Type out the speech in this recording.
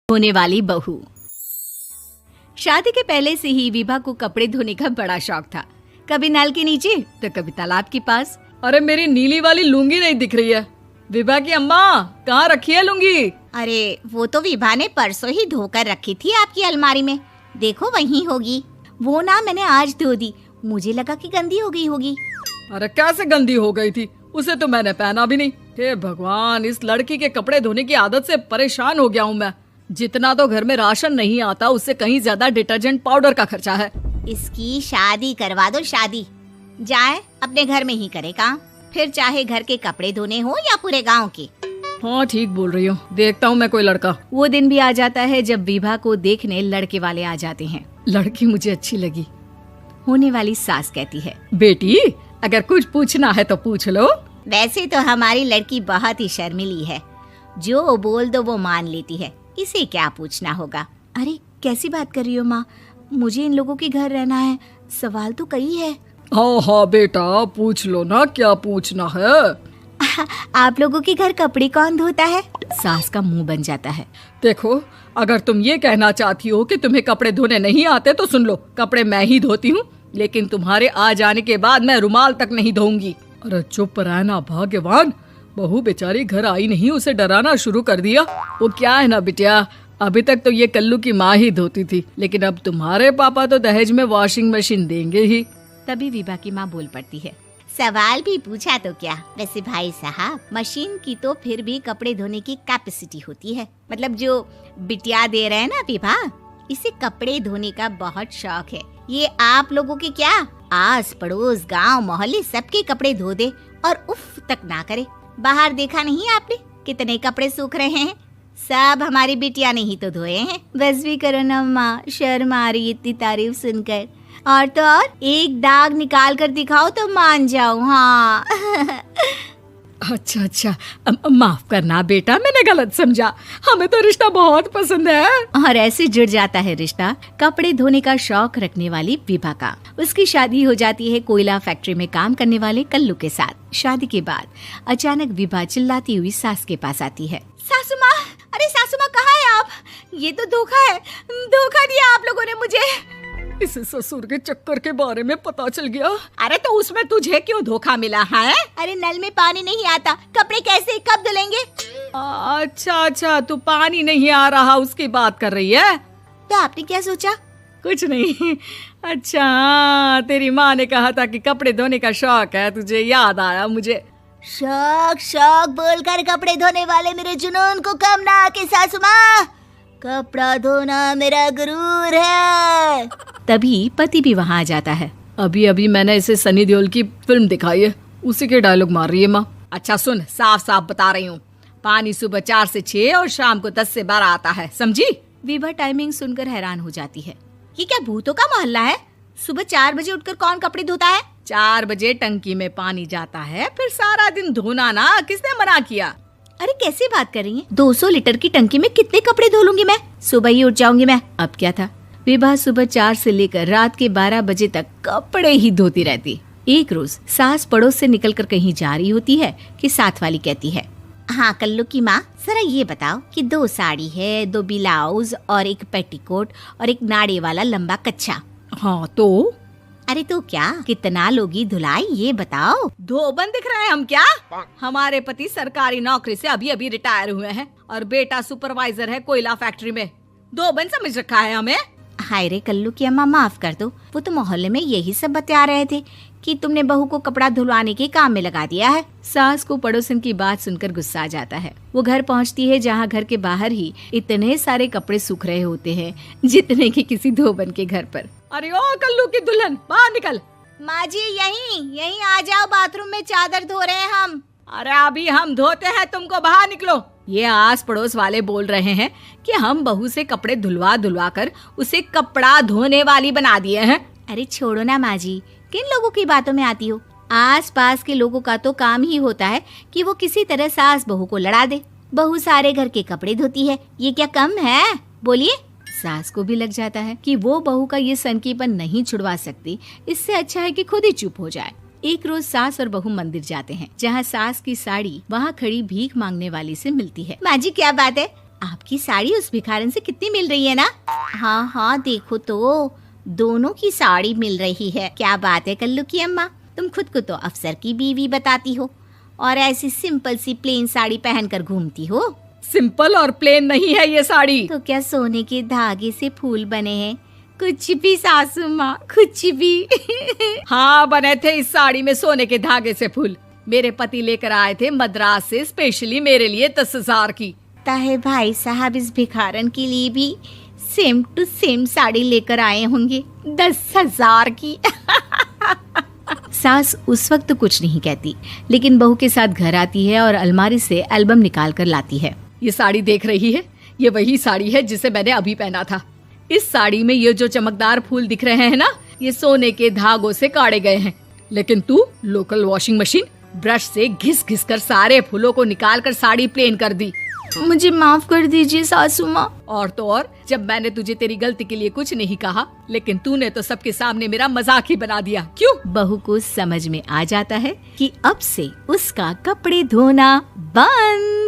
होने वाली बहू। शादी के पहले से ही विभा को कपड़े धोने का बड़ा शौक था। कभी नल के नीचे तो कभी तालाब के पास। अरे मेरी नीली वाली लुंगी नहीं दिख रही है। विभा की अम्मा कहाँ रखी है लुंगी? अरे वो तो विभा ने परसों ही धोकर रखी थी आपकी अलमारी में, देखो वहीं होगी। वो ना मैंने आज धो दी, मुझे लगा कि गंदी हो गई होगी। अरे कैसे गंदी हो गई थी? उसे तो मैंने पहना भी नहीं। हे भगवान, इस लड़की के कपड़े धोने की आदत से परेशान हो गया हूँ मैं। जितना तो घर में राशन नहीं आता उससे कहीं ज्यादा डिटर्जेंट पाउडर का खर्चा है। इसकी शादी करवा दो, शादी जाए अपने घर में ही करे काम, फिर चाहे घर के कपड़े धोने हो या पूरे गांव के। हाँ ठीक बोल रही हूँ, देखता हूँ मैं कोई लड़का। वो दिन भी आ जाता है जब विभा को देखने लड़के वाले आ जाते हैं। लड़की मुझे अच्छी लगी। होने वाली सास कहती है, बेटी अगर कुछ पूछना है तो पूछ लो। वैसे तो हमारी लड़की बहुत ही शर्मीली है, जो बोल दो वो मान लेती है, इसे क्या पूछना होगा। अरे कैसी बात कर रही हो माँ, मुझे इन लोगों के घर रहना है, सवाल तो कई है। हाँ हाँ बेटा पूछ लो ना, क्या पूछना है। आप लोगों के घर कपड़े कौन धोता है? सास का मुंह बन जाता है। देखो अगर तुम ये कहना चाहती हो कि तुम्हें कपड़े धोने नहीं आते तो सुन लो, कपड़े मैं ही धोती हूँ, लेकिन तुम्हारे आ जाने के बाद मैं रुमाल तक नहीं धोऊंगी। अरे चुप रहना भाग्यवान, बहू बेचारी घर आई नहीं, उसे डराना शुरू कर दिया। वो क्या है ना बिटिया, अभी तक तो ये कल्लू की माँ ही धोती थी, लेकिन अब तुम्हारे पापा तो दहेज में वॉशिंग मशीन देंगे ही। तभी विभा की माँ बोल पड़ती है, सवाल भी पूछा तो क्या। वैसे भाई साहब, मशीन की तो फिर भी कपड़े धोने की कैपेसिटी होती है। मतलब जो बिटिया दे रहे हैं ना विभा, इसे कपड़े धोने का बहुत शौक है। ये आप लोगों के क्या, आस पड़ोस गांव मोहल्ले सबके कपड़े धो दे और उफ तक ना करे। बाहर देखा नहीं आपने कितने कपड़े सूख रहे हैं, सब हमारी बिटिया ने ही तो धोए हैं। बस भी करो ना माँ, शर्म आ रही इतनी तारीफ सुनकर। और तो और एक दाग निकाल कर दिखाओ तो मान जाऊं। हाँ अच्छा माफ करना बेटा, मैंने गलत समझा, हमें तो रिश्ता बहुत पसंद है। और ऐसे जुड़ जाता है रिश्ता कपड़े धोने का शौक रखने वाली विभा का। उसकी शादी हो जाती है कोयला फैक्ट्री में काम करने वाले कल्लू के साथ। शादी के बाद अचानक विभा चिल्लाती हुई सास के पास आती है। सासू माँ, अरे सासू माँ कहाँ है आप? ये तो धोखा है, धोखा दिया आप लोगों ने मुझे। इसे ससुर के चक्कर के बारे में पता चल गया। अरे तो उसमें तुझे क्यों धोखा मिला है? अरे नल में पानी नहीं आता, कपड़े कैसे कब धुलेंगे? अच्छा तू पानी नहीं आ रहा उसकी बात कर रही है। तो आपने क्या सोचा? कुछ नहीं। अच्छा तेरी माँ ने कहा था कि कपड़े धोने का शौक है तुझे, याद आया मुझे। शौक शौक बोलकर कपड़े धोने वाले मेरे जुनून को कम ना आके सासू माँ, कपड़ा धोना मेरा गुरूर है। तभी पति भी वहाँ आ जाता है। अभी अभी मैंने इसे सनी देओल की फिल्म दिखाई है, उसी के डायलॉग मार रही है माँ। अच्छा सुन, साफ साफ बता रही हूँ, पानी सुबह 4 से 6 और शाम को 10 से 12 आता है, समझी? विभा टाइमिंग सुनकर हैरान हो जाती है। ये क्या भूतों का मोहल्ला है? सुबह 4 बजे उठकर कौन कपड़े धोता है? 4 बजे टंकी में पानी जाता है, फिर सारा दिन धोना ना, किसने मना किया? अरे कैसी बात कर रही हैं? 200 लीटर की टंकी में कितने कपड़े धो लूंगी मैं, सुबह ही उठ जाऊंगी मैं। अब क्या था, विभा सुबह 4 से लेकर रात के 12 बजे तक कपड़े ही धोती रहती। एक रोज सास पड़ोस से निकलकर कहीं जा रही होती है कि साथ वाली कहती है, हाँ कल्लू की माँ, जरा ये बताओ कि 2 साड़ी है, 2 ब्लाउज और एक पेटीकोट और एक नाड़े वाला लंबा कच्छा। हाँ तो? अरे तो क्या, कितना लोगी धुलाई ये बताओ। धोबन दिख रहे हैं हम क्या? हमारे पति सरकारी नौकरी से अभी अभी रिटायर हुए हैं और बेटा सुपरवाइजर है कोयला फैक्ट्री में। धोबन समझ रखा है हमें? हाय रे कल्लू की अम्मा, माफ कर दो, वो तो मोहल्ले में यही सब बता रहे थे कि तुमने बहू को कपड़ा धुलवाने के काम में लगा दिया है। सास को पड़ोसन की बात सुनकर गुस्सा आ जाता है। वो घर पहुंचती है जहां घर के बाहर ही इतने सारे कपड़े सूख रहे होते हैं जितने कि किसी धोबन के घर पर। अरे ओ कल्लू की दुल्हन, बाहर निकल। माँ जी यहीं आ जाओ, बाथरूम में चादर धो रहे हैं हम। अरे अभी हम धोते हैं, तुमको बाहर निकलो। ये आस पड़ोस वाले बोल रहे हैं कि हम बहू से कपड़े धुलवा कर उसे कपड़ा धोने वाली बना दिए हैं। अरे छोड़ो ना माँ जी, किन लोगों की बातों में आती हो? आस पास के लोगों का तो काम ही होता है कि वो किसी तरह सास बहू को लड़ा दे। बहू सारे घर के कपड़े धोती है, ये क्या कम है? बोलिए। सास को भी लग जाता है कि वो बहू का ये सनकीपन नहीं छुड़वा सकती, इससे अच्छा है कि खुद ही चुप हो जाए। एक रोज सास और बहू मंदिर जाते हैं, जहाँ सास की साड़ी वहाँ खड़ी भीख मांगने वाली से मिलती है। माँ जी क्या बात है, आपकी साड़ी उस भिखारन से कितनी मिल रही है ना? हाँ हाँ, देखो तो दोनों की साड़ी मिल रही है। क्या बात है कल्लू की अम्मा, तुम खुद को तो अफसर की बीवी बताती हो और ऐसी सिंपल सी प्लेन साड़ी पहनकर घूमती हो। सिंपल और प्लेन नहीं है ये साड़ी। तो क्या सोने के धागे से फूल बने हैं? कुछ भी सासू माँ, कुछ भी। हाँ, बने थे इस साड़ी में सोने के धागे से फूल। मेरे पति लेकर आए थे मद्रास से स्पेशली मेरे लिए 10,000 की। ताहे भाई साहब इस भिखारन के लिए भी सेम टू सेम साड़ी लेकर आए होंगे 10,000 की। सास उस वक्त कुछ नहीं कहती, लेकिन बहू के साथ घर आती है और अलमारी से एल्बम निकाल कर लाती है। ये साड़ी देख रही है, ये वही साड़ी है जिसे मैंने अभी पहना था। इस साड़ी में ये जो चमकदार फूल दिख रहे हैं ना, ये सोने के धागों से काढ़े गए हैं। लेकिन तू लोकल वॉशिंग मशीन ब्रश से घिस घिस कर सारे फूलों को निकाल कर साड़ी प्लेन कर दी। मुझे माफ कर दीजिए सासू माँ। और तो और, जब मैंने तुझे तेरी गलती के लिए कुछ नहीं कहा, लेकिन तूने तो सबके सामने मेरा मजाक ही बना दिया। क्यों? बहू को समझ में आ जाता है कि अब से उसका कपड़े धोना बंद।